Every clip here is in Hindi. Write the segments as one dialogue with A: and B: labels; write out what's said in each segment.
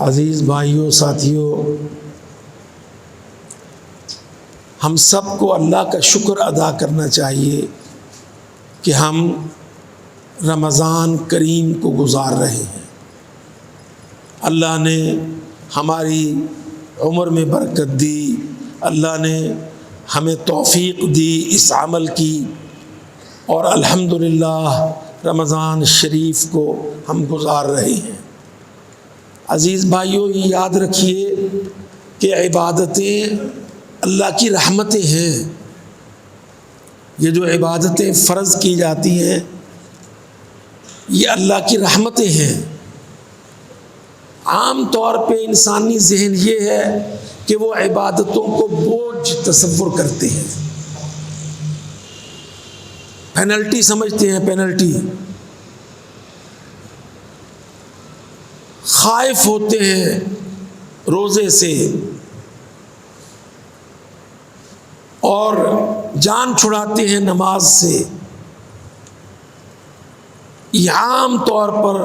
A: अज़ीज़ भाइयों साथियों, हम सबको अल्लाह का शुक्र अदा करना चाहिए कि हम रमज़ान करीम को गुज़ार रहे हैं। अल्लाह ने हमारी उम्र में बरकत दी, अल्लाह ने हमें तौफ़ीक़ दी इस अमल की, और अल्हम्दुलिल्लाह रमज़ान शरीफ को हम गुज़ार रहे हैं। अज़ीज़ भाइयों, ये याद रखिए कि इबादतें अल्लाह की रहमतें हैं। ये जो इबादतें फ़र्ज़ की जाती हैं ये अल्लाह की रहमतें हैं। आम तौर पे इंसानी ज़हन ये है कि वो इबादतों को बोझ तसव्वुर करते हैं, पेनल्टी समझते हैं, पेनल्टी, खाइफ होते हैं रोज़े से और जान छुड़ाते हैं नमाज से। ये आम तौर पर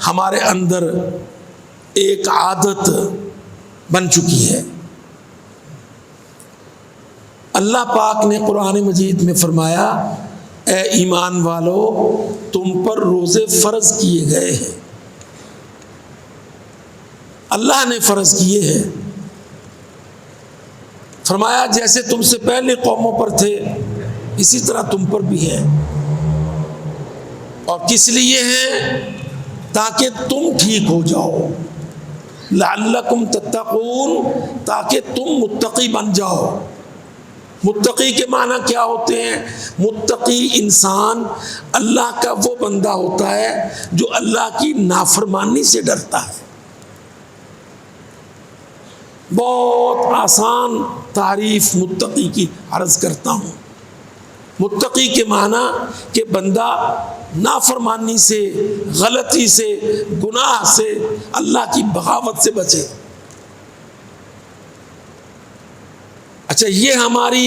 A: हमारे अंदर एक आदत बन चुकी है। अल्लाह पाक ने कुरान मजीद में फरमाया, ए ईमान वालो, तुम पर रोज़े फ़र्ज़ किए गए हैं। अल्लाह ने फ़र्ज़ किए हैं। फरमाया जैसे तुमसे पहले कौमों पर थे इसी तरह तुम पर भी है। और किस लिए है? ताकि तुम ठीक हो जाओ, लअल्लकुम तत्तकून, ताकि तुम मुत्तकी बन जाओ। मुत्तकी के माना क्या होते हैं? मुत्तकी इंसान अल्लाह का वो बंदा होता है जो अल्लाह की नाफरमानी से डरता है। बहुत आसान तारीफ मुत्तकी की अर्ज़ करता हूँ। मुत्तकी के माना कि बंदा नाफरमानी से, गलती से, गुनाह से, अल्लाह की बगावत से बचे। अच्छा, ये हमारी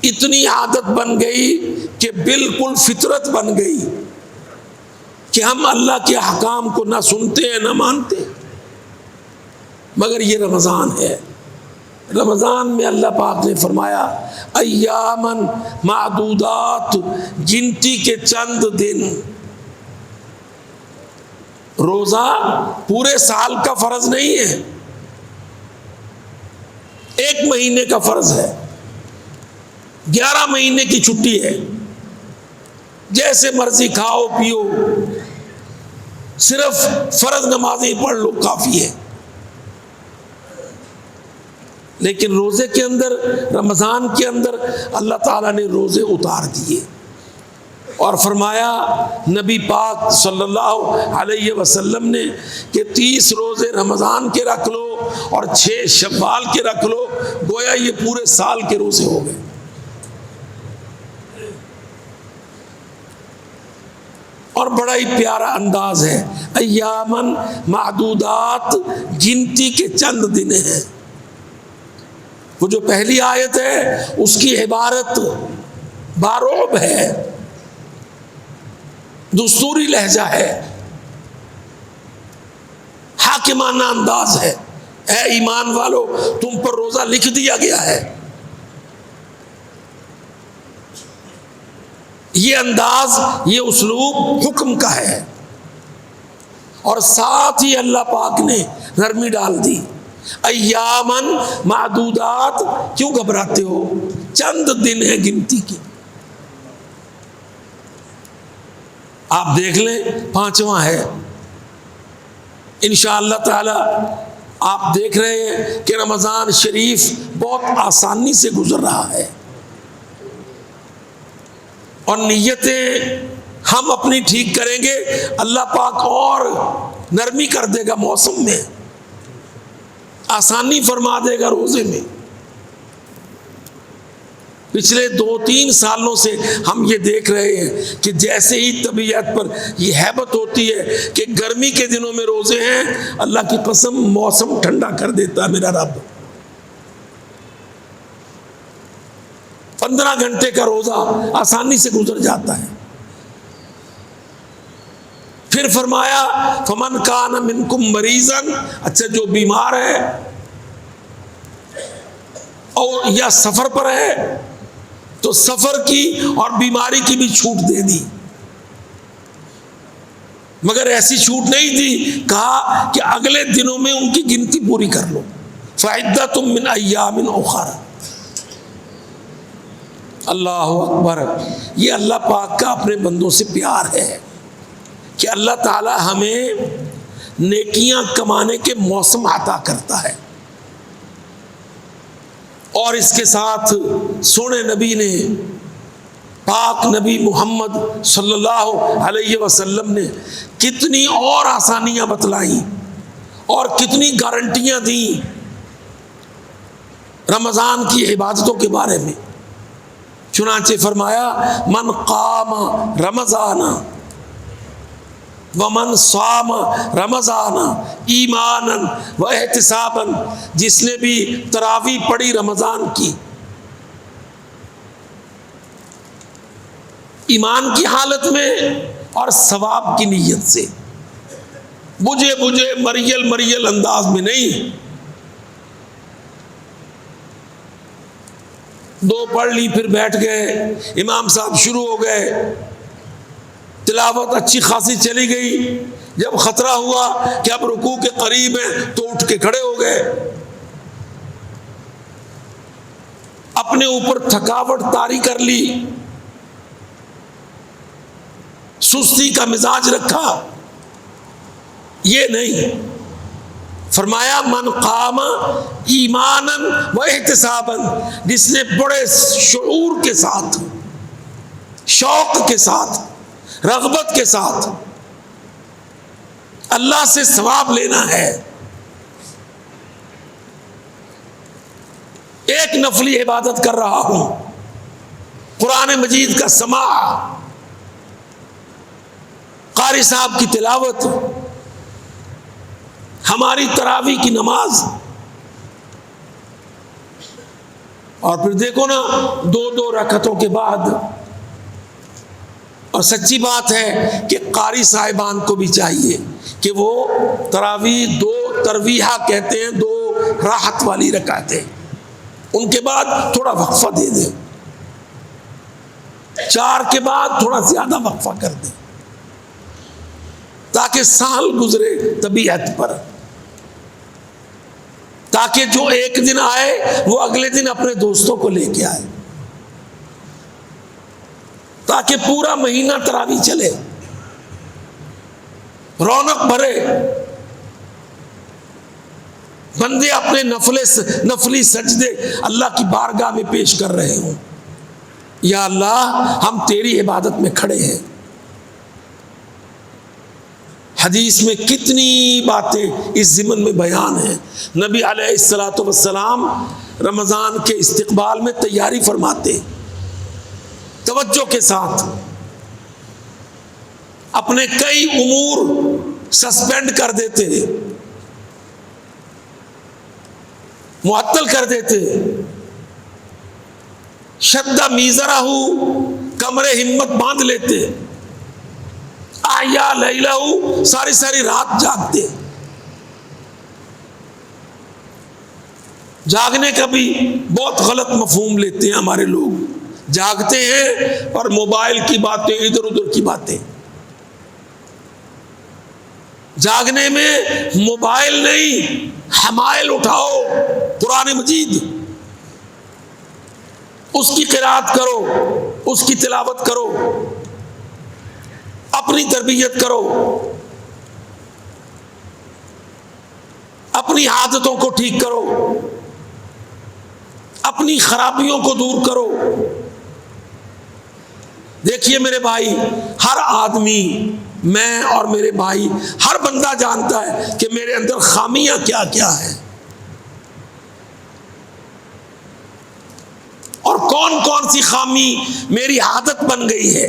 A: इतनी आदत बन गई कि बिल्कुल फितरत बन गई कि हम अल्लाह के अहकाम को ना सुनते हैं ना मानते हैं। मगर ये रमज़ान है। रमज़ान में अल्लाह पाक ने फरमाया, अय्यामन मादूदात, गिनती के चंद दिन। रोज़ा पूरे साल का फ़र्ज़ नहीं है, एक महीने का फ़र्ज़ है। 11 महीने की छुट्टी है, जैसे मर्जी खाओ पियो, सिर्फ फ़र्ज़ नमाज़ें पढ़ लो, काफ़ी है। लेकिन रोज़े के अंदर, रमज़ान के अंदर अल्लाह ताला ने रोज़े उतार दिए और फरमाया नबी पाक सल्लल्लाहु अलैहि वसल्लम ने कि 30 रोज़े रमज़ान के रख लो और 6 शव्वाल के रख लो, गोया ये पूरे साल के रोज़े हो गए। और बड़ा ही प्यारा अंदाज है, अय्यामन मादूदात, गिनती के चंद दिन हैं। वो जो पहली आयत है उसकी इबारत बारोब है, दुस्तूरी लहजा है, हाकिमाना अंदाज है। ऐ ईमान वालो, तुम पर रोज़ा लिख दिया गया है। ये अंदाज, ये उस्लूब हुक्म का है। और साथ ही अल्लाह पाक ने नरमी डाल दी, अय्यामन मादूदात। क्यों घबराते हो? चंद दिन है गिनती की। आप देख लें, 5वां है इंशाअल्लाह ताला। आप देख रहे हैं कि रमज़ान शरीफ बहुत आसानी से गुजर रहा है और नीयतें हम अपनी ठीक करेंगे, अल्लाह पाक और नरमी कर देगा, मौसम में आसानी फरमा देगा रोज़े में। पिछले 2-3 सालों से हम ये देख रहे हैं कि जैसे ही तबीयत पर ये हैबत होती है कि गर्मी के दिनों में रोज़े हैं, अल्लाह की कसम मौसम ठंडा कर देता है मेरा रब। 15 घंटे का रोज़ा आसानी से गुजर जाता है। फिर फरमाया फमन कान मिनकुम मरीजन, अच्छा जो बीमार है और या सफर पर है तो सफर की और बीमारी की भी छूट दे दी, मगर ऐसी छूट नहीं दी, कहा कि अगले दिनों में उनकी गिनती पूरी कर लो। फ़इद्दतुम मिन अय्यामिन उखर। अल्लाह अकबर। ये अल्लाह पाक का अपने बंदों से प्यार है कि अल्लाह ताला हमें नेकियां कमाने के मौसम अता करता है। और इसके साथ सोने नबी ने, पाक नबी मोहम्मद सल्लल्लाहु अलैहि वसल्लम ने कितनी और आसानियां बतलाई और कितनी गारंटियां दी रमज़ान की इबादतों के बारे में। चुनांचे फरमाया मन काम रमज़ाना व मन साम रमज़ाना ईमानन व एहतिसाबन, जिसने भी तरावी पढ़ी रमज़ान की ईमान की हालत में और सवाब की नीयत से, बुझे बुझे मरियल मरियल अंदाज में नहीं, दो पढ़ ली फिर बैठ गए, इमाम साहब शुरू हो गए, तिलावत अच्छी खासी चली गई, जब खतरा हुआ कि अब रुकू के करीब है तो उठ के खड़े हो गए, अपने ऊपर थकावट तारी कर ली, सुस्ती का मिजाज रखा। ये नहीं, फरमाया मन काम ईमानन व एहतिसाबन, जिसने बड़े शऊर के साथ, शौक के साथ, रग़बत के साथ अल्लाह से सवाब लेना है, एक नफली इबादत कर रहा हूं, कुरान मजीद का समा, कारी साहब की तिलावत, हमारी तरावी की नमाज, और फिर देखो ना दो दो रकअतों के बाद। और सच्ची बात है कि कारी साहिबान को भी चाहिए कि वो तरावी दो तरवीहा कहते हैं, दो राहत वाली रकातें, उनके बाद थोड़ा वक्फा दे दे, चार के बाद थोड़ा ज्यादा वक्फा कर दे, ताकि साल गुजरे तबीयत पर, ताकि जो एक दिन आए वो अगले दिन अपने दोस्तों को लेके आए, ताकि पूरा महीना तरावी चले, रौनक भरे, बंदे अपने नफली सजदे अल्लाह की बारगाह में पेश कर रहे हों। या अल्लाह हम तेरी इबादत में खड़े हैं। हदीस में कितनी बातें इस ज़िमन में बयान है। नबी अलैहिस्सलातु वस्सलाम रमज़ान के इस्तिक़बाल में तैयारी फरमाते, तवज्जो के साथ अपने कई उमूर सस्पेंड कर देते, मुअत्तल कर देते, शद्दा मीज़रहू, कमरे हिम्मत बांध लेते, आया लैलहू, सारी सारी रात जागते। जागने का भी बहुत गलत मफहूम लेते हैं हमारे लोग, जागते हैं और मोबाइल की बातें, इधर उधर की बातें। जागने में मोबाइल नहीं, हमाइल उठाओ, कुरान मजीद, उसकी क़िराअत करो, उसकी तिलावत करो, अपनी तरबियत करो, अपनी आदतों को ठीक करो, अपनी खराबियों को दूर करो। देखिए मेरे भाई, हर आदमी, मैं और मेरे भाई, हर बंदा जानता है कि मेरे अंदर खामियां क्या क्या हैं और कौन कौन सी खामी मेरी आदत बन गई है।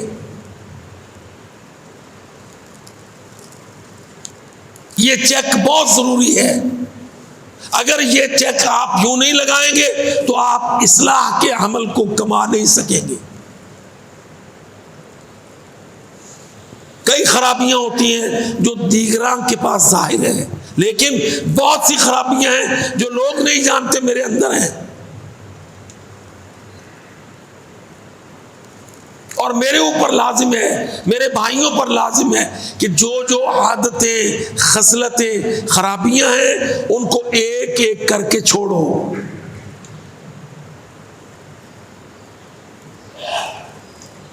A: ये चेक बहुत जरूरी है। अगर ये चेक आप यूं नहीं लगाएंगे तो आप इस्लाह के अमल को कमा नहीं सकेंगे। कई खराबियां होती हैं जो दीगरां के पास जाहिर है, लेकिन बहुत सी खराबियां हैं जो लोग नहीं जानते मेरे अंदर हैं। और मेरे ऊपर लाजिम है, मेरे भाइयों पर लाजिम है कि जो जो आदतें, खसलतें, खराबियां हैं उनको एक एक करके छोड़ो।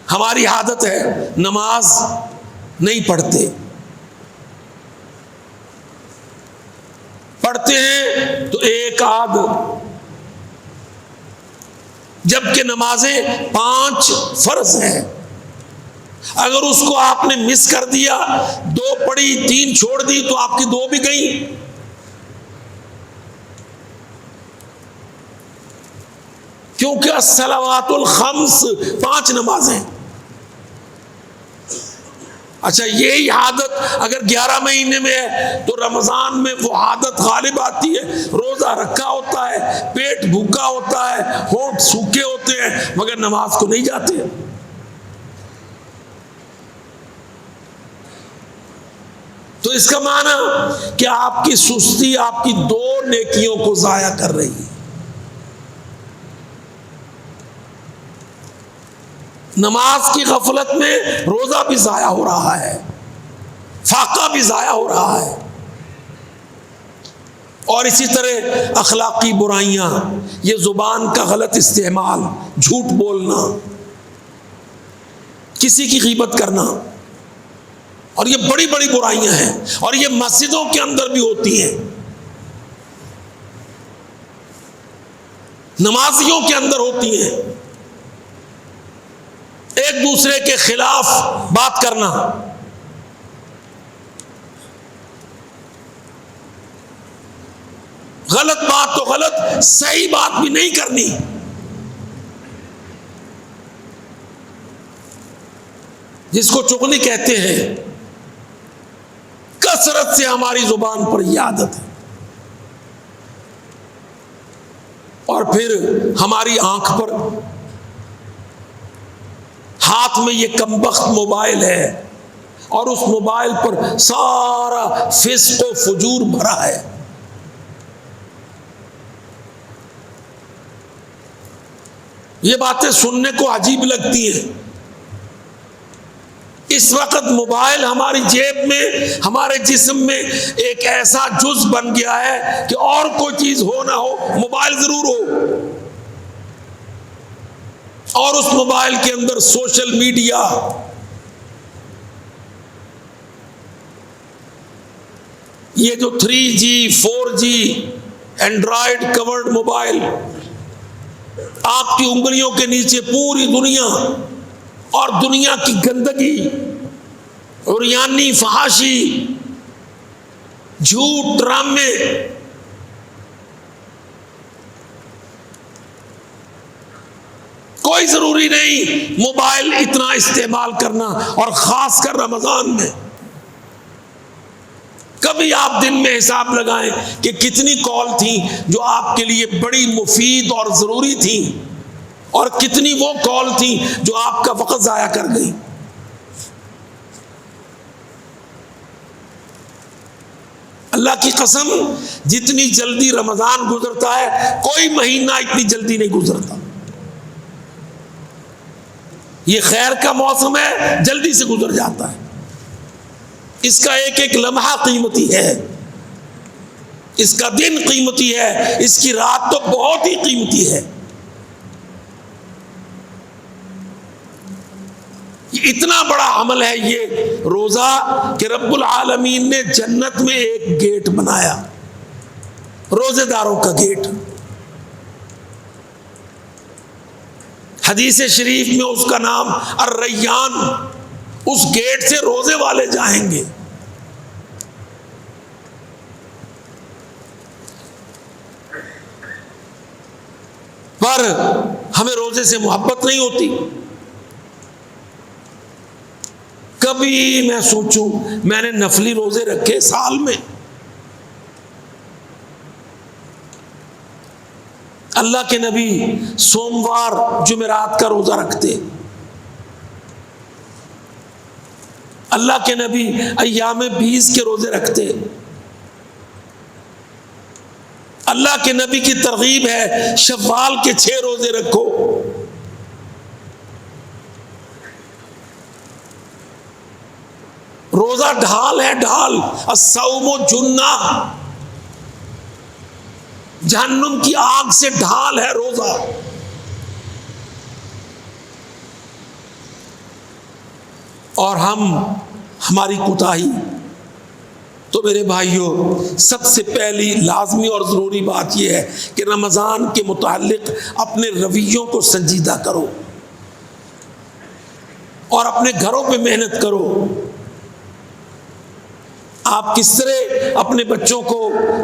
A: हमारी आदत है नमाज नहीं पढ़ते, पढ़ते हैं तो एक आध, जबकि नमाजें 5 फर्ज हैं। अगर उसको आपने मिस कर दिया, 2 पढ़ी 3 छोड़ दी, तो आपकी 2 भी गई। क्योंकि अस्सलावातुल खम्स 5 नमाजें। अच्छा, यही आदत अगर 11 महीने में है तो रमजान में वो आदत गालिब आती है। रोजा रखा होता है, पेट भूखा होता है, होंठ सूखे होते हैं, मगर नमाज को नहीं जाते। तो इसका माना कि आपकी सुस्ती आपकी 2 नेकियों को जाया कर रही है। नमाज की गफलत में रोजा भी जाया हो रहा है, फाका भी जाया हो रहा है। और इसी तरह अखलाकी बुराइयां, ये जुबान का गलत इस्तेमाल, झूठ बोलना, किसी की गीबत करना, और ये बड़ी बड़ी बुराइयां हैं, और ये मस्जिदों के अंदर भी होती हैं, नमाजियों के अंदर होती हैं। एक दूसरे के खिलाफ बात करना, गलत बात तो गलत, सही बात भी नहीं करनी। जिसको चुगली कहते हैं, कसरत से हमारी जुबान पर यह आदत है। और फिर हमारी आंख पर, हाथ में ये कमबख्त मोबाइल है, और उस मोबाइल पर सारा फिस्क व फुजूर भरा है। ये बातें सुनने को अजीब लगती हैं। इस वक्त मोबाइल हमारी जेब में, हमारे जिस्म में एक ऐसा जुज बन गया है कि और कोई चीज हो ना हो, मोबाइल जरूर हो। और उस मोबाइल के अंदर सोशल मीडिया, ये जो 3G 4G Android covered mobile, आपकी उंगलियों के नीचे पूरी दुनिया, और दुनिया की गंदगी, उरियानी, फहाशी, झूठ, ड्रामे, कोई जरूरी नहीं मोबाइल इतना इस्तेमाल करना, और खासकर रमजान में। कभी आप दिन में हिसाब लगाएं कि कितनी कॉल थी जो आपके लिए बड़ी मुफीद और जरूरी थी, और कितनी वो कॉल थी जो आपका वक्त जाया कर गई। अल्लाह की कसम, जितनी जल्दी रमजान गुजरता है, कोई महीना इतनी जल्दी नहीं गुजरता। ये खैर का मौसम है, जल्दी से गुजर जाता है। इसका एक एक लम्हा कीमती है, इसका दिन कीमती है, इसकी रात तो बहुत ही कीमती है। इतना बड़ा अमल है ये रोजा कि रब्बुल आलमीन ने जन्नत में एक गेट बनाया, रोजेदारों का गेट। हदीस शरीफ में उसका नाम अर्रय्यान, उस गेट से रोजे वाले जाएंगे। पर हमें रोजे से मोहब्बत नहीं होती। कभी मैं सोचूं, मैंने नफली रोजे रखे साल में, अल्लाह के नबी सोमवार जुमेरात का रोजा रखते, अल्लाह के नबी अय्याम बीस के रोजे रखते। अल्लाह के नबी की तरगीब है शव्वाल के 6 रोजे रखो। रोजा ढाल है, ढाल। अस्सौमु जुन्ना, जहन्नुम की आग से ढाल है रोजा। और हमारी कुताही। तो मेरे भाइयों, सबसे पहली लाजमी और ज़रूरी बात यह है कि रमज़ान के मुताल्लिक़ अपने रवैयों को संजीदा करो और अपने घरों पे मेहनत करो। आप किस तरह अपने बच्चों को,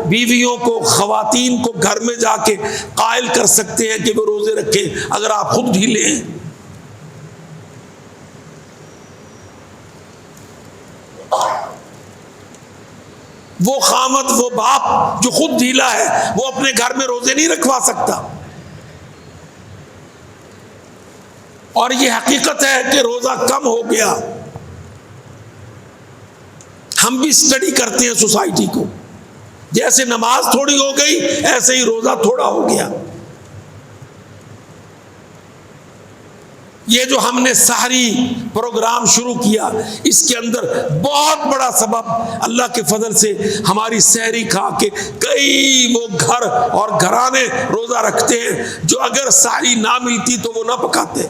A: बीवियों को, ख़वातीन को घर में जाके कायल कर सकते हैं कि वो रोज़े रखें, अगर आप खुद ढीले हैं। वो खामद, वो बाप जो खुद ढीला है, वो अपने घर में रोजे नहीं रखवा सकता। और ये हकीकत है कि रोजा कम हो गया। हम भी स्टडी करते हैं सोसाइटी को, जैसे नमाज थोड़ी हो गई ऐसे ही रोजा थोड़ा हो गया। ये जो हमने सहरी प्रोग्राम शुरू किया, इसके अंदर बहुत बड़ा सबब अल्लाह के फजल से हमारी सहरी खा के कई वो घर और घराने रोजा रखते हैं जो अगर सहरी ना मिलती तो वो ना पकाते।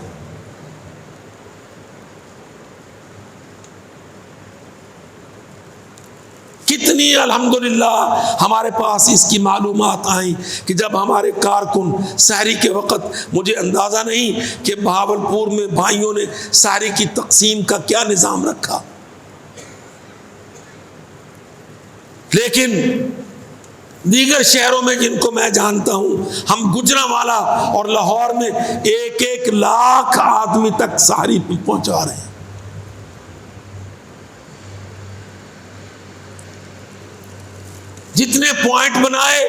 A: कितनी अल्हम्दुलिल्लाह हमारे पास इसकी मालूमात आई कि जब हमारे कारकुन सहरी के वक़्त, मुझे अंदाज़ा नहीं कि बहावलपुर में भाइयों ने सहरी की तकसीम का क्या निज़ाम रखा, लेकिन दीगर शहरों में जिनको मैं जानता हूँ, हम गुजरांवाला और लाहौर में 1-1 लाख आदमी तक सहरी पहुँचा रहे हैं। जितने पॉइंट बनाए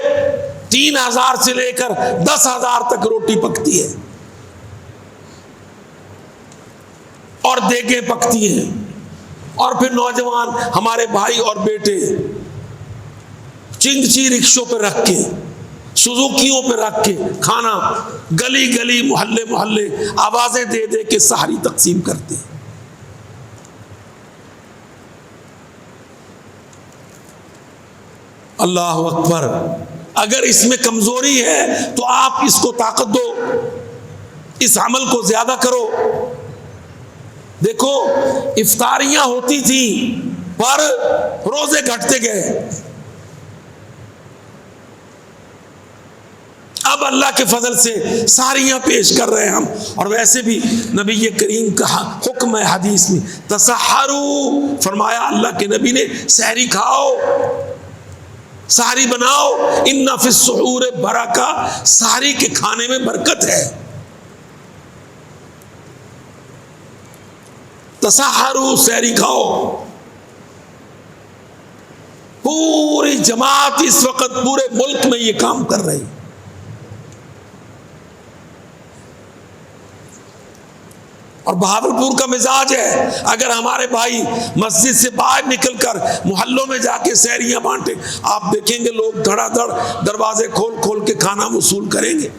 A: 3000 से लेकर 10,000 तक रोटी पकती है और देगें पकती हैं। और फिर नौजवान हमारे भाई और बेटे चिंगची रिक्शों पर रख के, सुजुकियों पर रख के खाना गली गली, मोहल्ले मोहल्ले आवाजें दे दे के सहरी तकसीम करते हैं। अल्लाह अकबर। अगर इसमें कमजोरी है तो आप इसको ताकत दो, इस अमल को ज्यादा करो। देखो, इफ्तारियां होती थी पर रोजे घटते गए। अब अल्लाह के फजल से सारियां पेश कर रहे हैं हम। और वैसे भी नबी करीम का हुक्म है हदीस में, तसहरू, फरमाया अल्लाह के नबी ने, सहरी खाओ, सहरी बनाओ। इन्ना फिस सुहूर बरका, सहरी के खाने में बरकत है। तसहरू, सहरी खाओ। पूरी जमात इस वक्त पूरे मुल्क में ये काम कर रही। और बहावलपुर का मिजाज है, अगर हमारे भाई मस्जिद से बाहर निकलकर मोहल्लों में जाके सहरियां बांटे, आप देखेंगे लोग धड़ाधड़ दरवाजे खोल खोल के खाना वसूल करेंगे।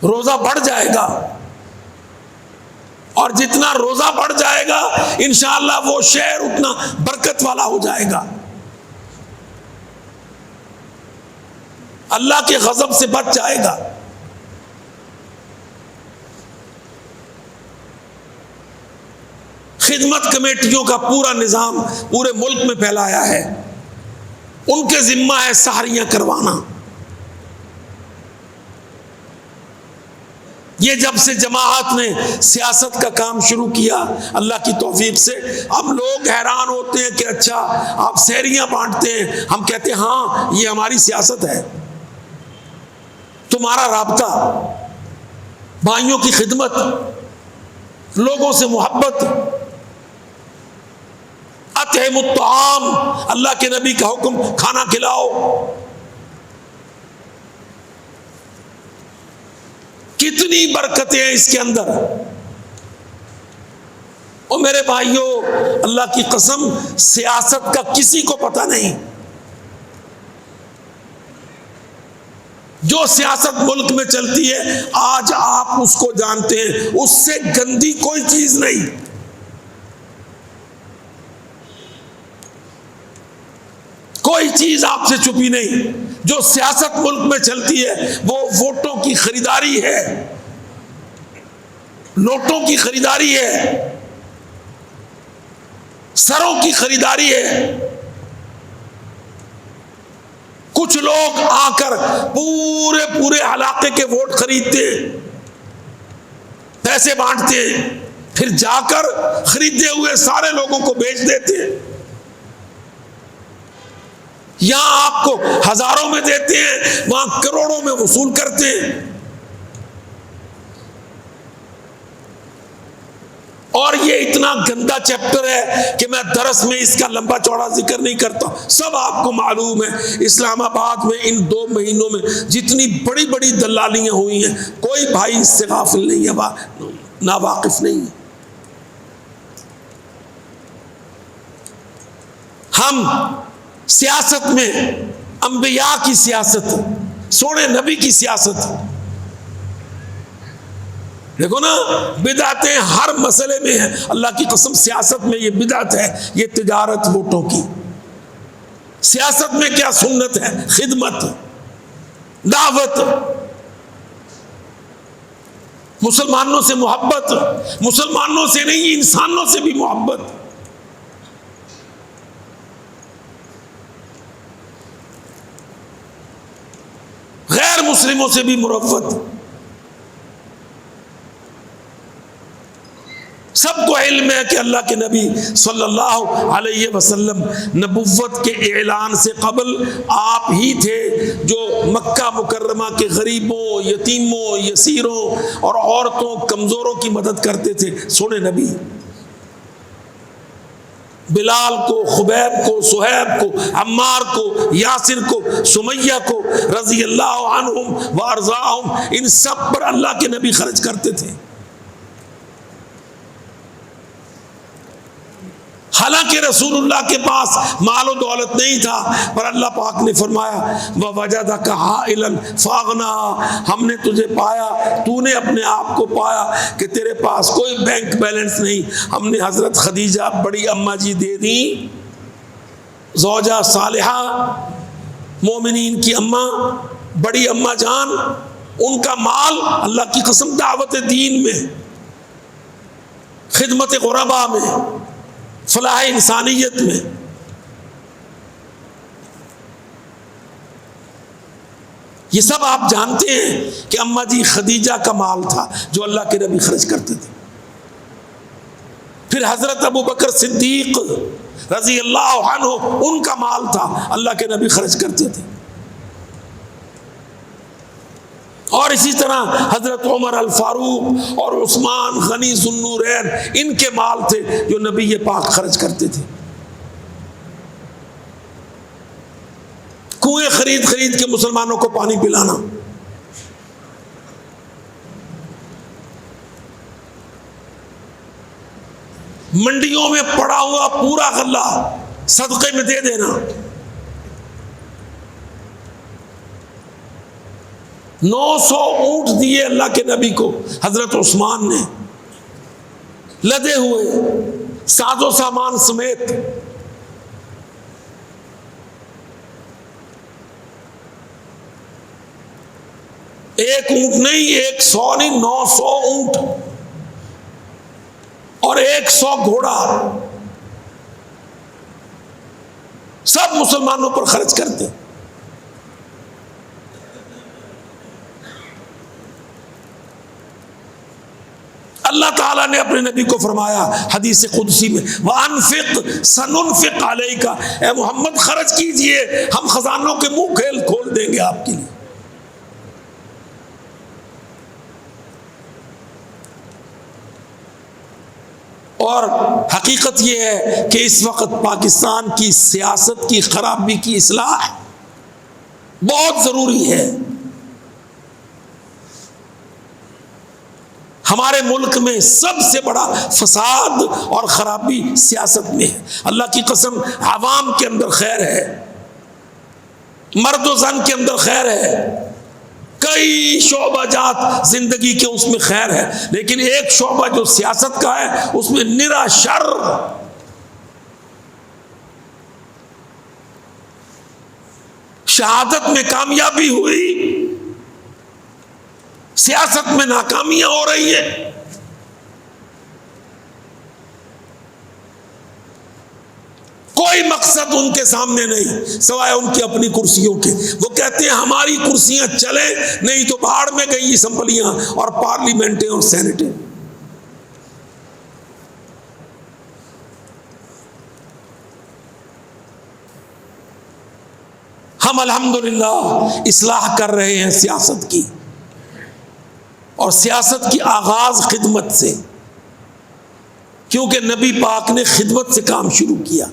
A: रोजा बढ़ जाएगा, और जितना रोजा बढ़ जाएगा इंशाअल्लाह वो शहर उतना बरकत वाला हो जाएगा, अल्लाह के गजब से बच जाएगा। खिदमत कमेटियों का पूरा निजाम पूरे मुल्क में फैलाया है, उनके जिम्मा है सहरियां करवाना। ये जब से जमाअत ने सियासत का काम शुरू किया अल्लाह की तौफीक से, अब लोग हैरान होते हैं कि अच्छा आप सहरियां बांटते हैं। हम कहते हैं हाँ, ये हमारी सियासत है, तुम्हारा राब्ता, भाइयों की खिदमत, लोगों से मोहब्बत। अतहिमुत ताम, अल्लाह के नबी का हुक्म, खाना खिलाओ। कितनी बरकतें हैं इसके अंदर। और मेरे भाइयों, अल्लाह की कसम, सियासत का किसी को पता नहीं। जो सियासत मुल्क में चलती है आज आप उसको जानते हैं, उससे गंदी कोई चीज नहीं। कोई चीज आपसे छुपी नहीं। जो सियासत मुल्क में चलती है वो वोटों की खरीदारी है, नोटों की खरीदारी है, सरों की खरीदारी है। कुछ लोग आकर पूरे पूरे इलाके के वोट खरीदते, पैसे बांटते, फिर जाकर खरीदे हुए सारे लोगों को बेच देते। यहां आपको हजारों में देते हैं, वहां करोड़ों में वसूल करते हैं। और ये इतना गंदा चैप्टर है कि मैं दरस में इसका लंबा चौड़ा जिक्र नहीं करता। सब आपको मालूम है, इस्लामाबाद में इन 2 महीनों में जितनी बड़ी बड़ी दलालियां हुई हैं, कोई भाई इससे गाफिल नहीं है, ना वाकिफ नहीं है। हम सियासत में अंबिया की सियासत, सोने नबी की सियासत, देखो ना, बिदातें हर मसले में है। अल्लाह की कसम, सियासत में ये बिदात है, ये तिजारत वोटों की। सियासत में क्या सुन्नत है? खिदमत, दावत, मुसलमानों से मोहब्बत, मुसलमानों से नहीं इंसानों से भी मोहब्बत। गैर मुस्लिमों से भी मुरव्वत। सबको इल्म है कि अल्लाह के नबी सल्लल्लाहु अलैहि वसल्लम नबुव्वत के ऐलान से कबल आप ही थे जो मक्का मुकर्रमा के गरीबों, यतीमों, यसीरों और औरतों, कमजोरों की मदद करते थे। सोने नबी बिलाल को, खुबैब को, सुहैब को, अम्मार को, यासिर को, सुमैया को रज़ी अल्लाह अन्हुम व अर्ज़ाहुम, इन सब पर अल्लाह के नबी खर्च करते थे। हालांकि रसूलुल्लाह के पास मालो दौलत नहीं था, पर अल्लाह पाक ने फरमाया ववजदका आइलन फागना, हमने तुझे पाया, तूने अपने आप को पाया कि तेरे पास कोई बैंक बैलेंस नहीं। हमने हजरत खदीजा बड़ी अम्मा जी दे दी, ज़ौजा सालिहा, मोमिनीन की अम्मा, बड़ी अम्मा जान, उनका माल अल्लाह की कसम दावत दीन में, खिदमत गुरबा में, फलाह इंसानियत में। ये सब आप जानते हैं कि अम्मा जी खदीजा का माल था जो अल्लाह के नबी खर्च करते थे। फिर हजरत अबू बकर सिद्दीक रजी अल्लाह अन्हु, उनका माल था, अल्लाह के नबी खर्च करते थे। और इसी तरह हजरत उमर अल फारूक और उस्मान गनी ज़ुन्नूरैन, इनके माल थे जो नबी ये पाक खर्च करते थे। कुएं खरीद खरीद के मुसलमानों को पानी पिलाना, मंडियों में पड़ा हुआ पूरा गल्ला सदक़े में दे देना। 900 ऊंट दिए अल्लाह के नबी को हजरत उस्मान ने, लदे हुए साजो सामान समेत। एक ऊंट नहीं, 100 नहीं, 900 ऊंट और 100 घोड़ा, सब मुसलमानों पर खर्च करते। अल्लाह ताला ने अपने नबी को फरमाया हदीस कुदसी में, वअनफिक सनुनफिक अलैका, ए मोहम्मद खर्च कीजिए, हम खजानों के मुंह खोल देंगे आपके लिए। और हकीकत यह है कि इस वक्त पाकिस्तान की सियासत की खराबी की इस्लाह बहुत जरूरी है। हमारे मुल्क में सबसे बड़ा फसाद और खराबी सियासत में है। अल्लाह की कसम, आवाम के अंदर खैर है, मर्द व जन के अंदर खैर है, कई शोबाजात जिंदगी के उसमें खैर है, लेकिन एक शोबा जो सियासत का है उसमें निरा शर। शहादत में कामयाबी हुई, सियासत में नाकामियां हो रही है। कोई मकसद उनके सामने नहीं सिवाय उनकी अपनी कुर्सियों के। वो कहते हैं हमारी कुर्सियां चले, नहीं तो बाहर में गई असम्बलियां और पार्लियामेंटें और सेनेटें। हम अल्हम्दुलिल्लाह इस्लाह कर रहे हैं सियासत की, और सियासत की आगाज खिदमत से, क्योंकि नबी पाक ने खिदमत से काम शुरू किया।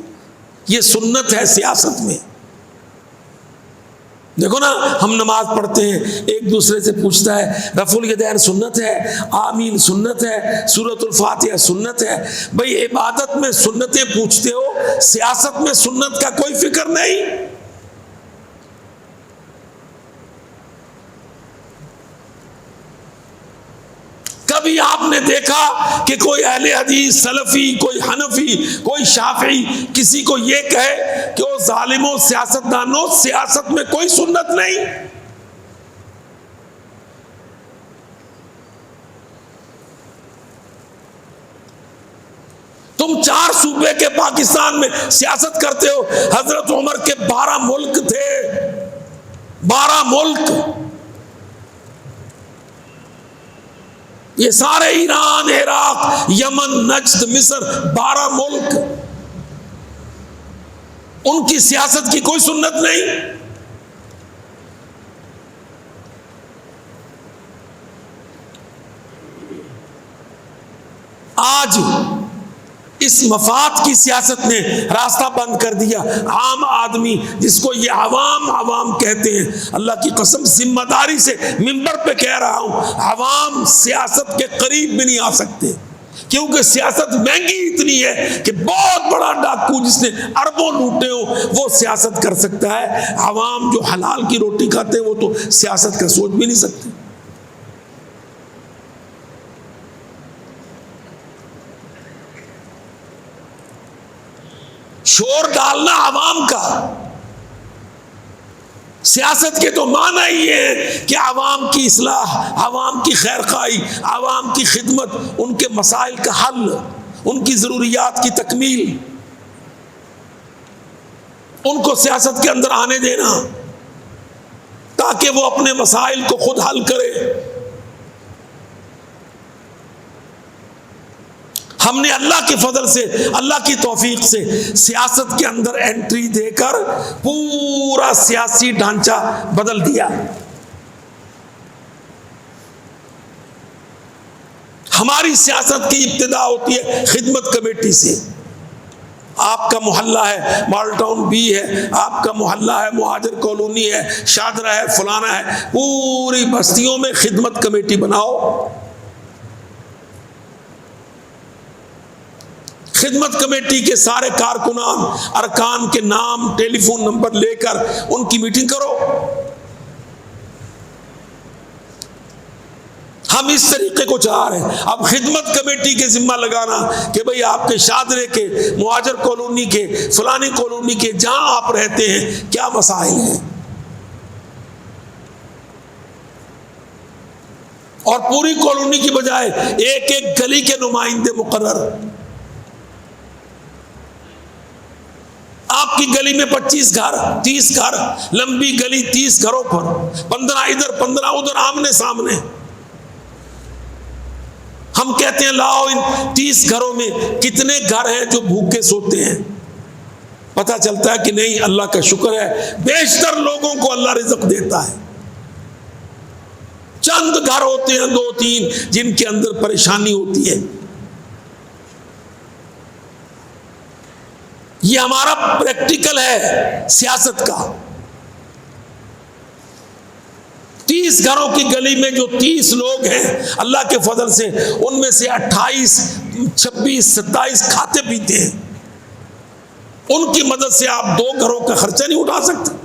A: ये सुन्नत है सियासत में। देखो ना, हम नमाज पढ़ते हैं, एक दूसरे से पूछता है रफुल यदैन सुन्नत है, आमीन सुन्नत है, सूरतुल फातिहा सुन्नत है। भाई इबादत में सुन्नतें पूछते हो, सियासत में सुन्नत का कोई फिक्र नहीं। कभी आपने देखा कि कोई अहले हदीस, सलफी, कोई हनफी, कोई शाफी किसी को यह कहे कि वो जालिमों सियासतदानों, सियासत में कोई सुन्नत नहीं? तुम 4 सूबे के पाकिस्तान में सियासत करते हो। हजरत उमर के 12 मुल्क थे, 12 मुल्क। ये सारे ईरान, इराक, यमन, नज्द, मिस्र, 12 मुल्क, उनकी सियासत की कोई सुन्नत नहीं। आज इस मफाद की सियासत ने रास्ता बंद कर दिया। आम आदमी, जिसको ये आवाम कहते हैं, अल्लाह की कसम जिम्मेदारी से मिंबर पे कह रहा हूं, आवाम सियासत के करीब भी नहीं आ सकते, क्योंकि सियासत महंगी इतनी है कि बहुत बड़ा डाकू जिसने अरबों लूटे हो वो सियासत कर सकता है। आवाम जो हलाल की रोटी खाते हैं वो तो सियासत का सोच भी नहीं सकते। शोर डालना आवाम का, सियासत के तो माना ही है कि आवाम की इस्लाह, आवाम की खैरखाई, आवाम की खिदमत, उनके मसाइल का हल, उनकी ज़रूरियात की तकमील, उनको सियासत के अंदर आने देना ताकि वो अपने मसाइल को खुद हल करे। हमने अल्लाह के फजल से, अल्लाह की तौफीक से सियासत के अंदर एंट्री देकर पूरा सियासी ढांचा बदल दिया। हमारी सियासत की इब्तिदा होती है खिदमत कमेटी से। आपका मोहल्ला है मॉडल टाउन बी है, आपका मोहल्ला है मुहाजिर कॉलोनी है, शादरा है, फलाना है, पूरी बस्तियों में खिदमत कमेटी बनाओ। खिदमत कमेटी के सारे कारकुनान, अरकान के नाम, टेलीफोन नंबर लेकर उनकी मीटिंग करो। हम इस तरीके को चाह रहे हैं। अब खिदमत कमेटी के जिम्मा लगाना कि भाई आपके शादरे के, मुहाजिर कॉलोनी के, फलानी कॉलोनी के, जहां आप रहते हैं क्या मसाइल हैं, और पूरी कॉलोनी की बजाय एक एक गली के नुमाइंदे मुकर्रर। आपकी गली में 25 घर, 30 घर, लंबी गली 30 घरों पर, 15 इधर 15 उधर, आमने सामने। हम कहते हैं लाओ इन 30 घरों में कितने घर हैं जो भूखे सोते हैं। पता चलता है कि नहीं, अल्लाह का शुक्र है, बेशतर लोगों को अल्लाह रिज़्क़ देता है। चंद घर होते हैं 2-3 जिनके अंदर परेशानी होती है। ये हमारा प्रैक्टिकल है सियासत का। 30 घरों की गली में जो 30 लोग हैं, अल्लाह के फजल से उनमें से 28, 26, 27 खाते पीते हैं। उनकी मदद से आप 2 घरों का खर्चा नहीं उठा सकते।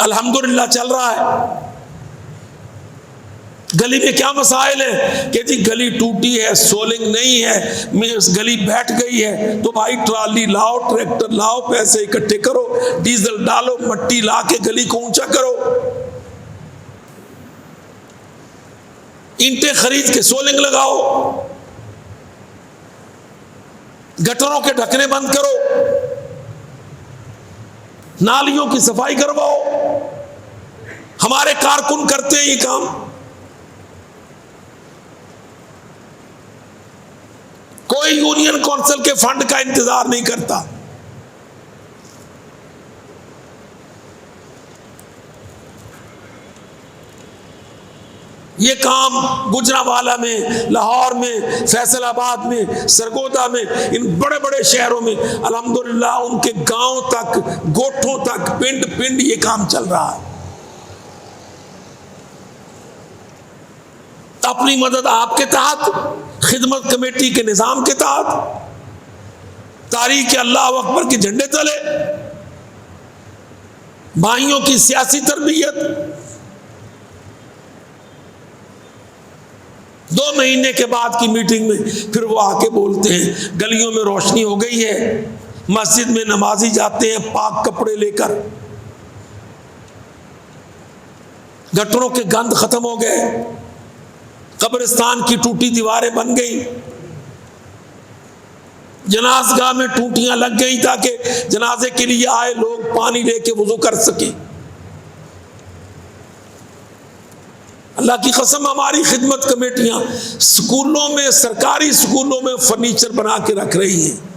A: अल्हम्दुलिल्लाह चल रहा है। गली में क्या मसाइल है कि जी गली टूटी है, सोलिंग नहीं है, गली बैठ गई है, तो भाई ट्राली लाओ, ट्रैक्टर लाओ, पैसे इकट्ठे करो, डीजल डालो, मट्टी ला के गली को ऊंचा करो, ईंटें खरीद के सोलिंग लगाओ, गटरों के ढकने बंद करो, नालियों की सफाई करवाओ। हमारे कारकुन करते हैं ये काम। कोई यूनियन काउंसिल के फंड का इंतजार नहीं करता। ये काम गुजरांवाला में, लाहौर में, फैसलाबाद में, सरगोदा में, इन बड़े बड़े शहरों में अल्हम्दुलिल्लाह उनके गांव तक, गोठों तक, पिंड पिंड ये काम चल रहा है। अपनी मदद आपके तहत, खिदमत कमेटी के निजाम के तहत, तारीख अल्लाह अकबर के झंडे तले, भाइयों की सियासी तरबियत। 2 महीने के बाद की मीटिंग में फिर वो आके बोलते हैं गलियों में रोशनी हो गई है, मस्जिद में नमाजी जाते हैं पाक कपड़े लेकर, गटरों के गंद खत्म हो गए, कब्रिस्तान की टूटी दीवारें बन गई, जनाजगाह में टूटियां लग गई ताकि जनाजे के लिए आए लोग पानी लेके वुजू कर सके। अल्लाह की कसम हमारी खिदमत कमेटियां स्कूलों में, सरकारी स्कूलों में फर्नीचर बना के रख रही हैं।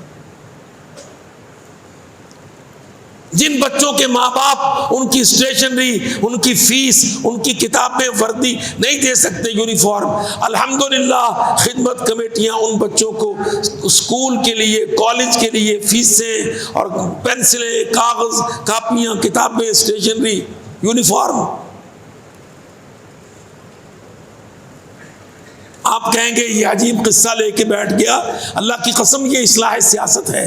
A: जिन बच्चों के माँ बाप उनकी स्टेशनरी, उनकी फीस, उनकी किताबें, वर्दी नहीं दे सकते, यूनिफॉर्म, अल्हम्दुलिल्लाह खिदमत कमेटियां उन बच्चों को स्कूल के लिए, कॉलेज के लिए फीसें और पेंसिलें, कागज, कापियां, किताबें, स्टेशनरी, यूनिफॉर्म। आप कहेंगे ये अजीब किस्सा लेके बैठ गया। अल्लाह की कसम ये इस्लाह सियासत है,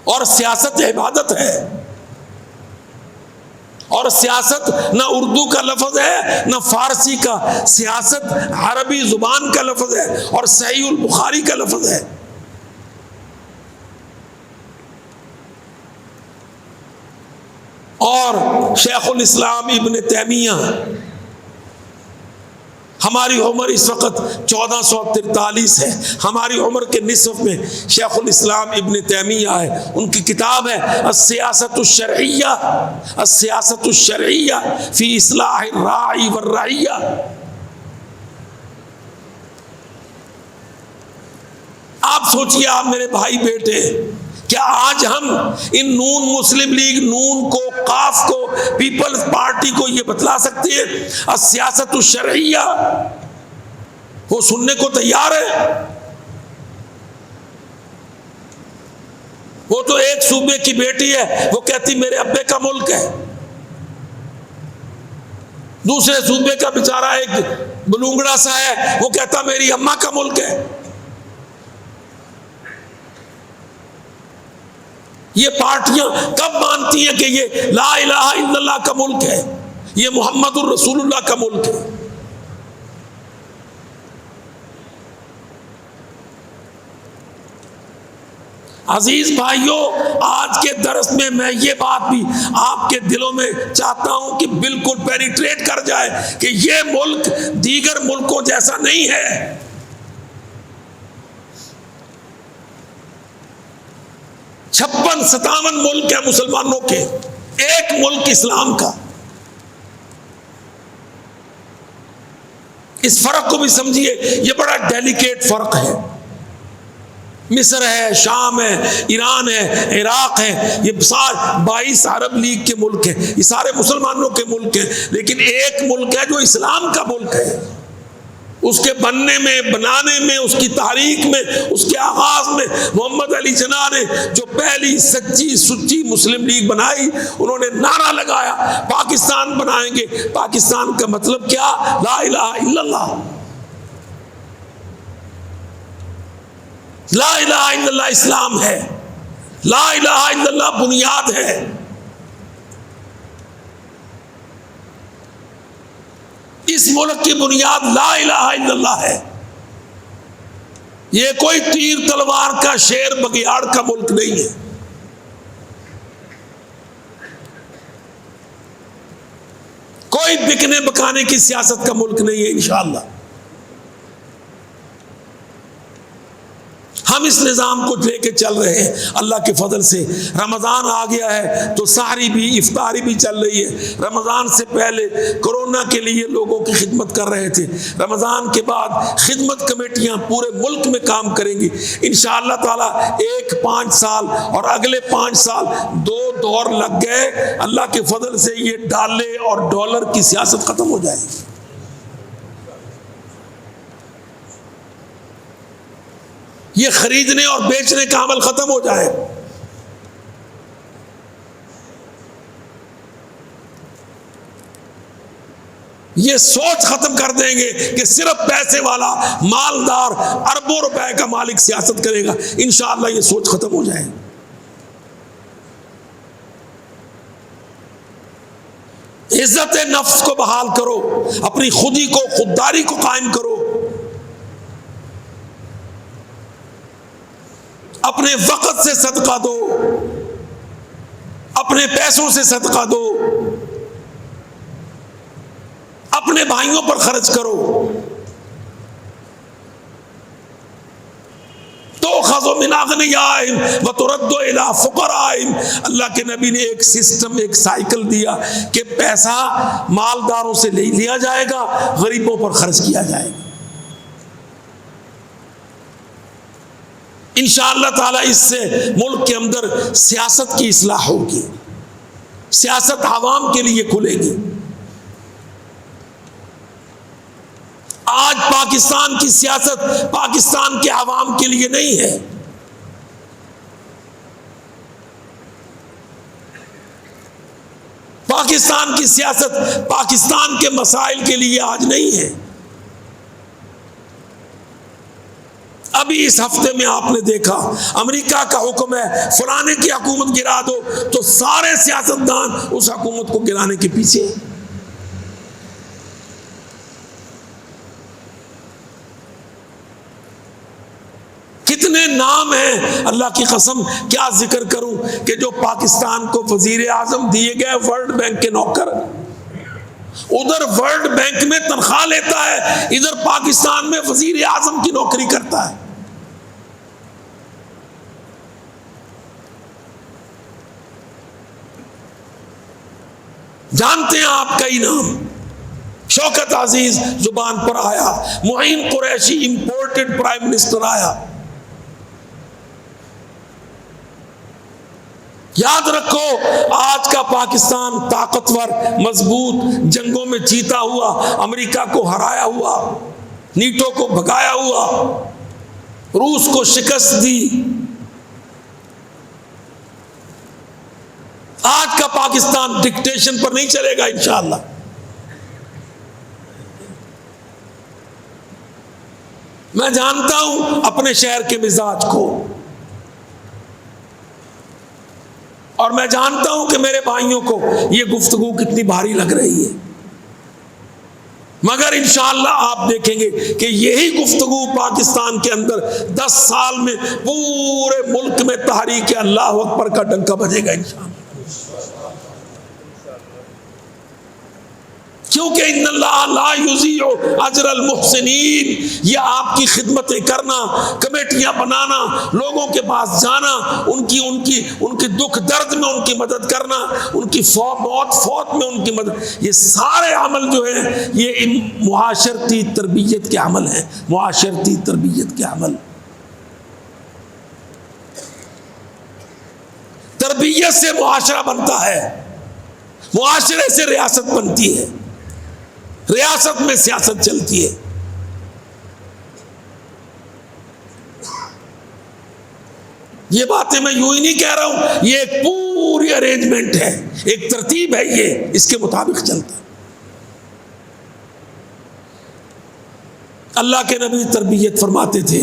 A: और सियासत इबादत है। और सियासत ना उर्दू का लफ्ज है ना फारसी का, सियासत अरबी जुबान का लफ्ज है और सहीहुल बुखारी का लफ्ज है। और शेखुल इस्लाम इब्न तैमिया, हमारी उम्र इस वक्त 1443 है, हमारी उम्र के निसफ में शेखुल इस्लाम इब्न तैमिया है, उनकी किताब है अस्सियासतुश्शरइय्या, अस्सियासतुश्शरइय्या फी इस्लाहिर राई वर रइय्या। आप सोचिए, आप मेरे भाई बेटे, क्या आज हम इन नून, मुस्लिम लीग नून को, काफ को, पीपल्स पार्टी को ये बतला सकते हैं अस्सियासतुश्शरइय्या? वो सुनने को तैयार है? वो तो एक सूबे की बेटी है, वो कहती मेरे अब्बे का मुल्क है। दूसरे सूबे का बेचारा एक बलूंगड़ा सा है, वो कहता मेरी अम्मा का मुल्क है। ये पार्टियां कब मानती हैं कि ये ला इलाहा इल्लल्लाह का मुल्क है, ये मुहम्मदुर रसूलुल्लाह का मुल्क है? अजीज भाइयों, आज के दरस में मैं ये बात भी आपके दिलों में चाहता हूं कि बिल्कुल पेनिट्रेट कर जाए कि ये मुल्क दीगर मुल्कों जैसा नहीं है। 56-57 मुल्क है मुसलमानों के, एक मुल्क इस्लाम का। इस फर्क को भी समझिए, ये बड़ा डेलिकेट फर्क है। मिस्र है, शाम है, ईरान है, इराक है, ये सारे 22 अरब लीग के मुल्क हैं, ये सारे मुसलमानों के मुल्क हैं, लेकिन एक मुल्क है जो इस्लाम का मुल्क है। उसके बनने में, बनाने में, उसकी तारीख में, उसके आगाज में मोहम्मद अली जिन्ना ने जो पहली सच्ची सुच्ची मुस्लिम लीग बनाई, उन्होंने नारा लगाया पाकिस्तान बनाएंगे। पाकिस्तान का मतलब क्या? ला इलाहा इल्लल्लाह। ला इलाहा इल्लल्लाह इस्लाम है, ला इलाहा इल्लल्लाह बुनियाद है। इस मुल्क की बुनियाद ला इलाहा इल्लल्लाह है। ये कोई तीर तलवार का, शेर बगियाड़ का मुल्क नहीं है। कोई बिकने बकाने की सियासत का मुल्क नहीं है। इंशाअल्लाह हम इस निज़ाम को लेके चल रहे हैं। अल्लाह के फजल से रमज़ान आ गया है तो सहरी भी, इफ्तारी भी चल रही है। रमज़ान से पहले कोरोना के लिए लोगों की खिदमत कर रहे थे। रमज़ान के बाद खिदमत कमेटियां पूरे मुल्क में काम करेंगी इंशाअल्लाह ताला। 1-5 साल और अगले 5 साल 2 दौर लग गए। अल्लाह के फजल से ये डाले और डॉलर की सियासत खत्म हो जाएगी। ये खरीदने और बेचने का अमल खत्म हो जाए। ये सोच खत्म कर देंगे कि सिर्फ पैसे वाला मालदार अरबों रुपए का मालिक सियासत करेगा। इंशाअल्लाह ये सोच खत्म हो जाए। इज्जत नफ्स को बहाल करो, अपनी खुदी को, खुददारी को कायम करो, अपने वक़्त से सदका दो, अपने पैसों से सदका दो, अपने भाइयों पर खर्च करो। तो खज़ो मिन अग़नियाहिम व तुरद्दु इला फ़ुक़राइहिम। अल्लाह के नबी ने एक सिस्टम, एक साइकिल दिया कि पैसा मालदारों से ले लिया जाएगा, गरीबों पर खर्च किया जाएगा। इंशाअल्लाह ताला इससे मुल्क के अंदर सियासत की इस्लाह होगी, सियासत आवाम के लिए खुलेगी। आज पाकिस्तान की सियासत पाकिस्तान के आवाम के लिए नहीं है। पाकिस्तान की सियासत पाकिस्तान के मसाइल के लिए आज नहीं है। अभी इस हफ्ते में आपने देखा अमेरिका का हुक्म है फलाने की हुकूमत गिरा दो, तो सारे सियासतदान उस हुकूमत को गिराने के पीछे। कितने नाम हैं, अल्लाह की कसम क्या जिक्र करूं कि जो पाकिस्तान को वजीर आजम दिए गए वर्ल्ड बैंक के नौकर, उधर वर्ल्ड बैंक में तनख्वाह लेता है, इधर पाकिस्तान में वजीर आजम की नौकरी करता है। जानते हैं आप कई नाम? शौकत अजीज जुबान पर आया, Mueen Qureshi imported prime minister आया। याद रखो आज का पाकिस्तान ताकतवर, मजबूत, जंगों में जीता हुआ, अमेरिका को हराया हुआ, नीटो को भगाया हुआ, रूस को शिकस्त दी। आज का पाकिस्तान डिक्टेशन पर नहीं चलेगा इंशाअल्लाह। मैं जानता हूं अपने शहर के मिजाज को, और मैं जानता हूं कि मेरे भाइयों को यह गुफ्तगू कितनी भारी लग रही है, मगर इंशाअल्लाह आप देखेंगे कि यही गुफ्तगू पाकिस्तान के अंदर 10 साल में पूरे मुल्क में तहरीक अल्लाह अकबर का डंका बजेगा इंशाअल्लाह। क्योंकि इन्नल्लाह ला युज़ीउ अजरल मुहसिनीन, यह आपकी खिदमतें करना, कमेटियां बनाना, लोगों के पास जाना, उनकी दुख दर्द में उनकी मदद करना, उनकी मौत फौत में उनकी मदद, ये सारे अमल जो है ये मुआशरती तरबियत के अमल है। मुआशरती तरबियत के अमल, तरबियत से मुआशरा बनता है, मुआशरे से रियासत बनती है, रियासत में सियासत चलती है। ये बातें मैं यूं ही नहीं कह रहा हूं, ये एक पूरी अरेंजमेंट है, एक तरतीब है, ये इसके मुताबिक चलता है। अल्लाह के नबी तरबियत फरमाते थे,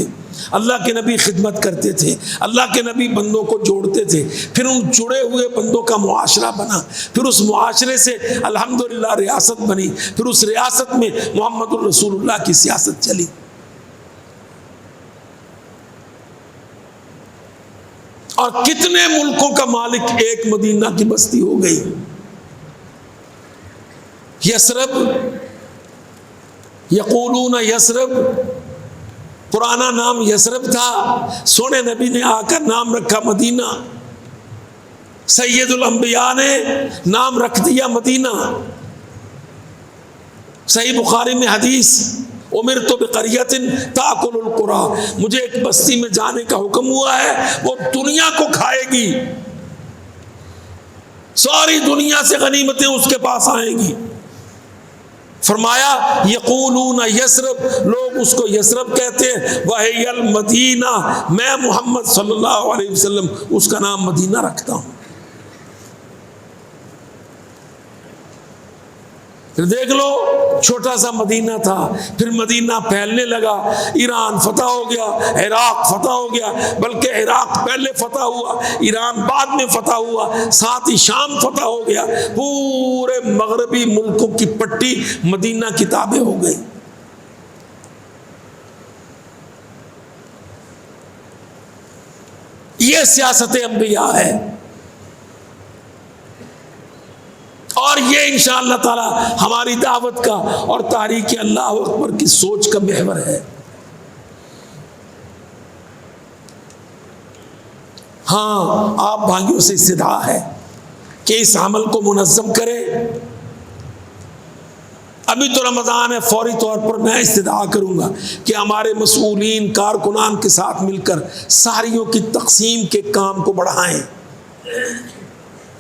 A: अल्लाह के नबी खिदमत करते थे, अल्लाह के नबी बंदों को जोड़ते थे, फिर उन जुड़े हुए बंदों का मुआशरा बना, फिर उस मुआशरे से अल्हम्दुलिल्लाह रियासत बनी, फिर उस रियासत में मोहम्मद रसूलुल्लाह की सियासत चली। और कितने मुल्कों का मालिक एक मदीना की बस्ती हो गई। यसरब, यक़ूलून यसरब, पुराना नाम यसरब था, सोने नबी ने आकर नाम रखा मदीना। सैयदुल अंबिया ने नाम रख दिया मदीना। सही बुखारी में हदीस, उमिर तो बिक़रियतिन ताकुलुल कुरा, मुझे एक बस्ती में जाने का हुक्म हुआ है, वो दुनिया को खाएगी, सारी दुनिया से गनीमतें उसके पास आएंगी। फरमाया यक़ूलून यसरब, लोग उसको यसरब कहते हैं, वहियल मदीना, मैं मोहम्मद सल्लल्लाहु अलैहि वसल्लम उसका नाम मदीना रखता हूं। फिर देख लो, छोटा सा मदीना था, फिर मदीना फैलने लगा, ईरान फतह हो गया, इराक फतह हो गया, बल्कि इराक पहले फतह हुआ, ईरान बाद में फतह हुआ, साथ ही शाम फतह हो गया, पूरे मगरबी मुल्कों की पट्टी मदीना की ताबे हो गई। ये सियासत अंबिया है, और ये इंशाअल्लाह ताला हमारी दावत का और तारीख अल्लाह अकबर की सोच का महवर है। हाँ, आप भाइयों से इस्तदा है कि इस अमल को मुनज़्ज़म करें। अभी तो रमज़ान है, फौरी तौर पर मैं इस्तदा करूंगा कि हमारे मसूलीन कारकुनान के साथ मिलकर सारियों की तकसीम के काम को बढ़ाएं।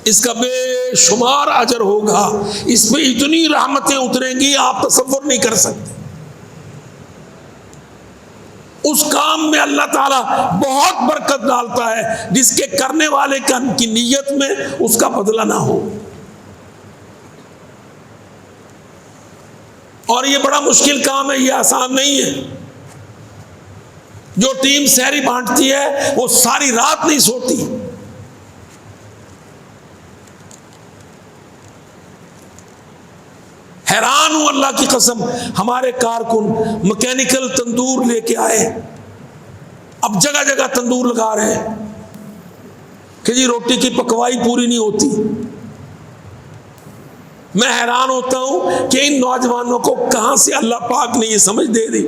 A: इसका बेशुमार अजर होगा, इस पे इतनी रहमतें उतरेंगी आप तसव्वुर नहीं कर सकते। उस काम में अल्लाह ताला बहुत बरकत डालता है, जिसके करने वाले की नीयत में उसका बदला ना हो। और ये बड़ा मुश्किल काम है, ये आसान नहीं है। जो टीम सहरी बांटती है वो सारी रात नहीं सोती। हैरान हूं अल्लाह की कसम, हमारे कारकुन मैकेनिकल तंदूर लेके आए, अब जगह जगह तंदूर लगा रहे हैं कि जी रोटी की पकवाई पूरी नहीं होती। मैं हैरान होता हूं कि इन नौजवानों को कहां से अल्लाह पाक ने ये समझ दे दी।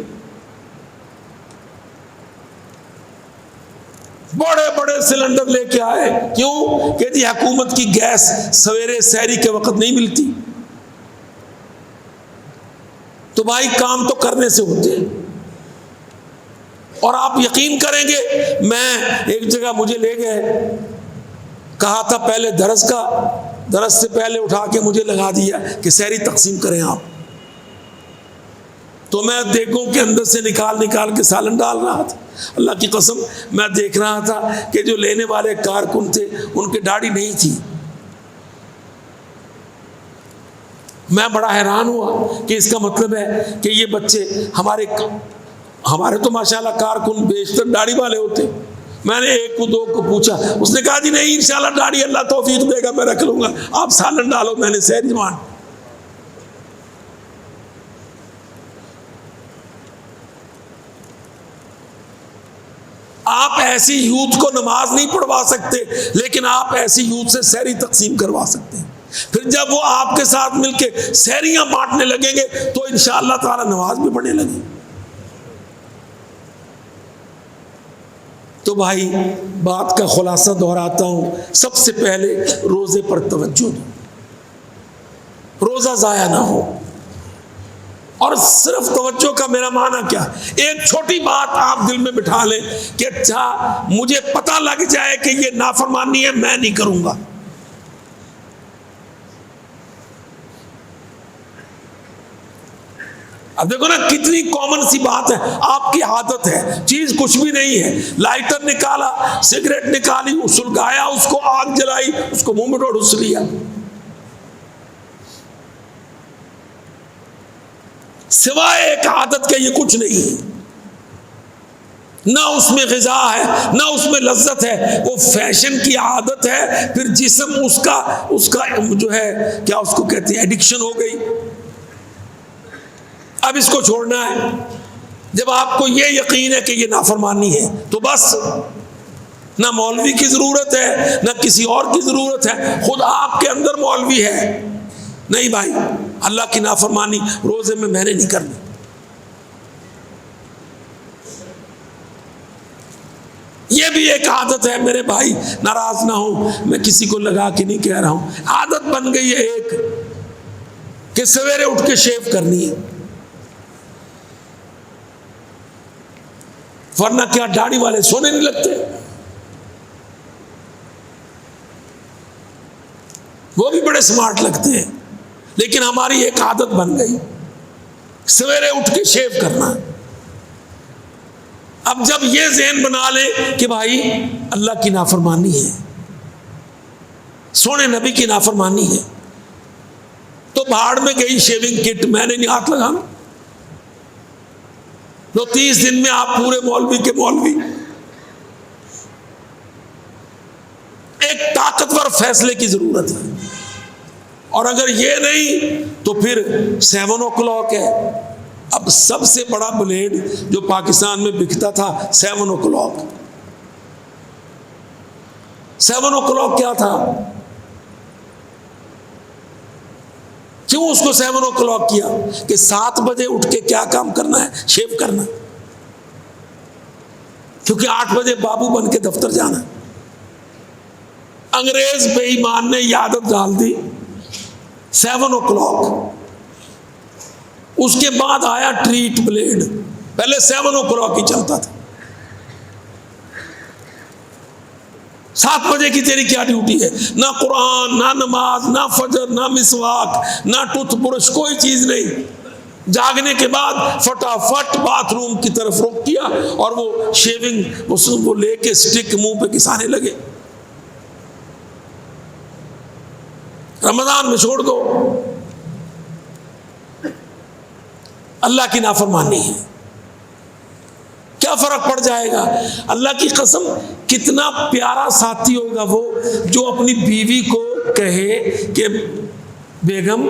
A: बड़े बड़े सिलेंडर लेके आए, क्यों? कि जी हुकूमत की गैस सवेरे सहरी के वक्त नहीं मिलती। तो भाई काम तो करने से होते हैं। और आप यकीन करेंगे, मैं एक जगह मुझे ले गए, कहा था पहले दरस का, दरस से पहले उठा के मुझे लगा दिया कि सहरी तकसीम करें आप। तो मैं देगों के अंदर से निकाल निकाल के सालन डाल रहा था। अल्लाह की कसम, मैं देख रहा था कि जो लेने वाले कारकुन थे उनकी दाढ़ी नहीं थी। मैं बड़ा हैरान हुआ कि इसका मतलब है कि ये बच्चे हमारे तो माशाल्लाह कारकुन बेशतर दाढ़ी वाले होते। मैंने एक को दो को पूछा, उसने कहा जी नहीं, इंशाल्लाह दाढ़ी अल्लाह तौफीक देगा, मैं रख लूंगा, आप सालन डालो, मैंने सहरी मान। आप ऐसी यूथ को नमाज नहीं पढ़वा सकते, लेकिन आप ऐसी यूथ से सहरी तकसीम करवा सकते हैं। फिर जब वो आपके साथ मिलके सहरियां बांटने लगेंगे तो इंशाअल्लाह ताला नमाज भी पढ़ने लगे। तो भाई बात का खुलासा दोहराता हूं, सबसे पहले रोजे पर तवज्जो दो, रोजा जाया ना हो। और सिर्फ तवज्जो का मेरा माना क्या, एक छोटी बात आप दिल में बिठा लें कि अच्छा मुझे पता लग जाए कि ये नाफरमानी है, मैं नहीं करूंगा। अब देखो ना कितनी कॉमन सी बात है, आपकी आदत है, चीज कुछ भी नहीं है, लाइटर निकाला, सिगरेट निकाली, सुलगाया, उसको आग जलाई, उसको मुंह में ढूंढ लिया। सिवाय एक आदत के ये कुछ नहीं है, ना उसमें ग़िज़ा है, ना उसमें लज्जत है, वो फैशन की आदत है। फिर जिस्म उसका जो है क्या उसको कहते हैं, एडिक्शन हो गई। अब इसको छोड़ना है। जब आपको ये यकीन है कि ये नाफरमानी है तो बस ना मौलवी की ज़रूरत है, ना किसी और की ज़रूरत है, खुद आपके अंदर मौलवी है। नहीं भाई, अल्लाह की नाफरमानी रोज़े में मैंने नहीं करनी। ये भी एक आदत है मेरे भाई, नाराज ना हो, मैं किसी को लगा के नहीं कह रहा हूं, आदत बन गई है एक कि सवेरे उठ के शेव करनी है, वरना क्या दाढ़ी वाले सोने नहीं लगते। वो भी बड़े स्मार्ट लगते हैं, लेकिन हमारी एक आदत बन गई सवेरे उठ के शेव करना। अब जब ये ज़हन बना ले कि भाई अल्लाह की नाफरमानी है, सोने नबी की नाफरमानी है, तो भाड़ में गई शेविंग किट, मैंने नहीं हाथ लगाना। तो 30 दिन में आप पूरे मौलवी के मौलवी। एक ताकतवर फैसले की जरूरत है, और अगर ये नहीं तो फिर 7 o'clock है। अब सबसे बड़ा ब्लेड जो पाकिस्तान में बिकता था 7 o'clock। 7 o'clock क्या था? क्यों उसको 7 o'clock किया? कि 7 बजे उठ के क्या काम करना है? शेव करना, क्योंकि 8 बजे बाबू बन के दफ्तर जाना। अंग्रेज बेईमान ने ये आदत डाल दी 7 o'clock। उसके बाद आया ट्रीट ब्लेड, पहले 7 o'clock ही चलता था। 7 बजे की तेरी क्या ड्यूटी है? ना कुरान, ना नमाज, ना फजर, ना मिसवाक, ना टूथब्रश, कोई चीज नहीं। जागने के बाद फटाफट बाथरूम की तरफ रुख किया और वो शेविंग वो लेके स्टिक मुंह पे घिसाने लगे। रमजान में छोड़ दो, अल्लाह की नाफरमानी है, क्या फर्क पड़ जाएगा? अल्लाह की कसम, कितना प्यारा साथी होगा वो जो अपनी बीवी को कहे कि बेगम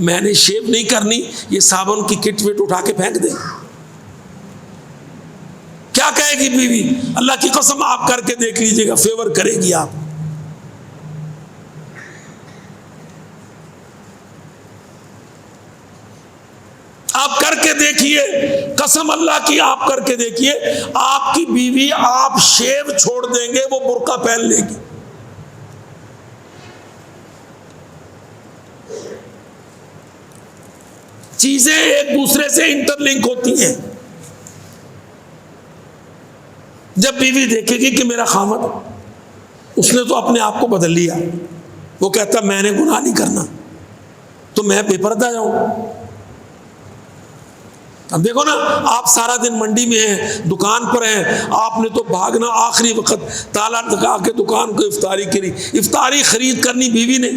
A: मैंने शेव नहीं करनी, ये साबुन की किट विट उठा के फेंक दे। क्या कहेगी बीवी? अल्लाह की कसम आप करके देख लीजिएगा, फेवर करेगी आप। आप करके देखिए, कसम अल्लाह की, आप करके देखिए, आपकी बीवी आप शेव छोड़ देंगे वो बुर्का पहन लेगी। चीजें एक दूसरे से इंटरलिंक होती हैं। जब बीवी देखेगी कि मेरा खामद, उसने तो अपने आप को बदल लिया, वो कहता मैंने गुनाह नहीं करना, तो मैं बेपर्दा जाऊं। अब देखो ना, आप सारा दिन मंडी में हैं, दुकान पर हैं, आपने तो भागना, आखिरी वक्त ताला लगा के दुकान को इफ्तारी करी। इफ्तारी खरीद करनी बीवी ने,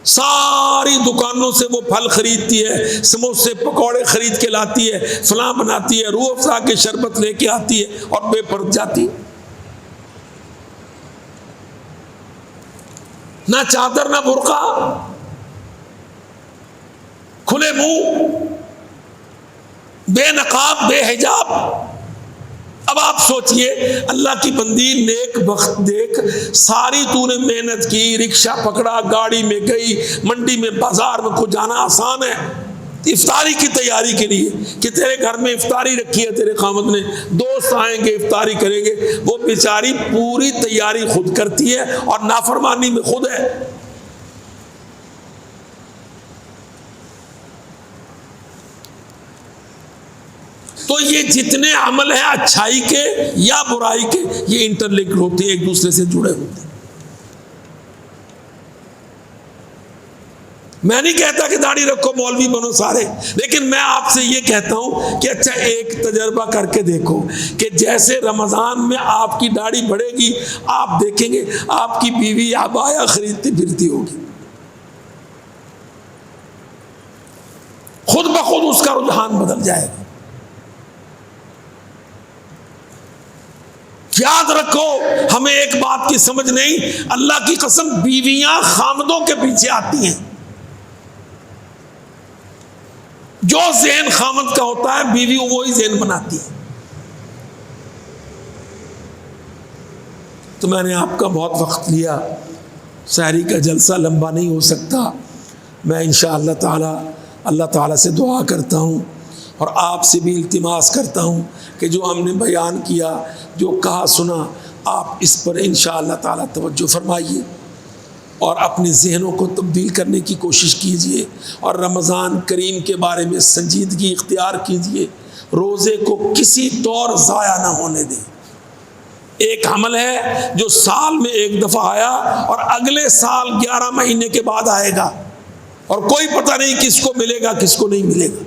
A: सारी दुकानों से वो फल खरीदती है, समोसे पकौड़े खरीद के लाती है, फलां बनाती है, रूह अफ़ज़ा के शरबत लेके आती है और बेपर्द जाती है। ना चादर ना बुर्का, खुले मुंह, बेनकाब बेहिजाब। अब आप सोचिए, अल्लाह की बंदी, नेक वक्त देख, सारी तूने मेहनत की, रिक्शा पकड़ा, गाड़ी में गई, मंडी में बाजार में को जाना आसान है इफ्तारी की तैयारी के लिए कि तेरे घर में इफ्तारी रखी है तेरे खामद ने, दोस्त आएंगे इफ्तारी करेंगे। वो बेचारी पूरी तैयारी खुद करती है और नाफरमानी में खुद है। तो ये जितने अमल हैं अच्छाई के या बुराई के, ये इंटरलिंक होते हैं, एक दूसरे से जुड़े होते हैं। मैं नहीं कहता कि दाढ़ी रखो मौलवी बनो सारे, लेकिन मैं आपसे ये कहता हूं कि अच्छा एक तजर्बा करके देखो कि जैसे रमज़ान में आपकी दाढ़ी बढ़ेगी, आप देखेंगे आपकी बीवी अबाया खरीदती फिरती होगी, खुद ब खुद उसका रुझान बदल जाएगा। याद रखो, हमें एक बात की समझ नहीं, अल्लाह की कसम बीवियां खामदों के पीछे आती हैं। जो ज़हन खामद का होता है बीवी वही ज़हन बनाती है। तो मैंने आपका बहुत वक्त लिया, शायरी का जलसा लंबा नहीं हो सकता। मैं इंशाअल्लाह ताला अल्लाह ताला से दुआ करता हूँ और आपसे भी इल्तिमास करता हूँ कि जो हमने बयान किया, जो कहा सुना, आप इस पर इंशाअल्लाह ताला तवज्जो फरमाइए और अपने ज़हनों को तब्दील करने की कोशिश कीजिए और रमज़ान करीम के बारे में संजीदगी इख्तियार कीजिए। रोज़े को किसी तौर ज़ाया ना होने दें। एक अमल है जो साल में एक दफ़ा आया और अगले साल 11 महीने के बाद आएगा और कोई पता नहीं किसको मिलेगा किसको नहीं मिलेगा।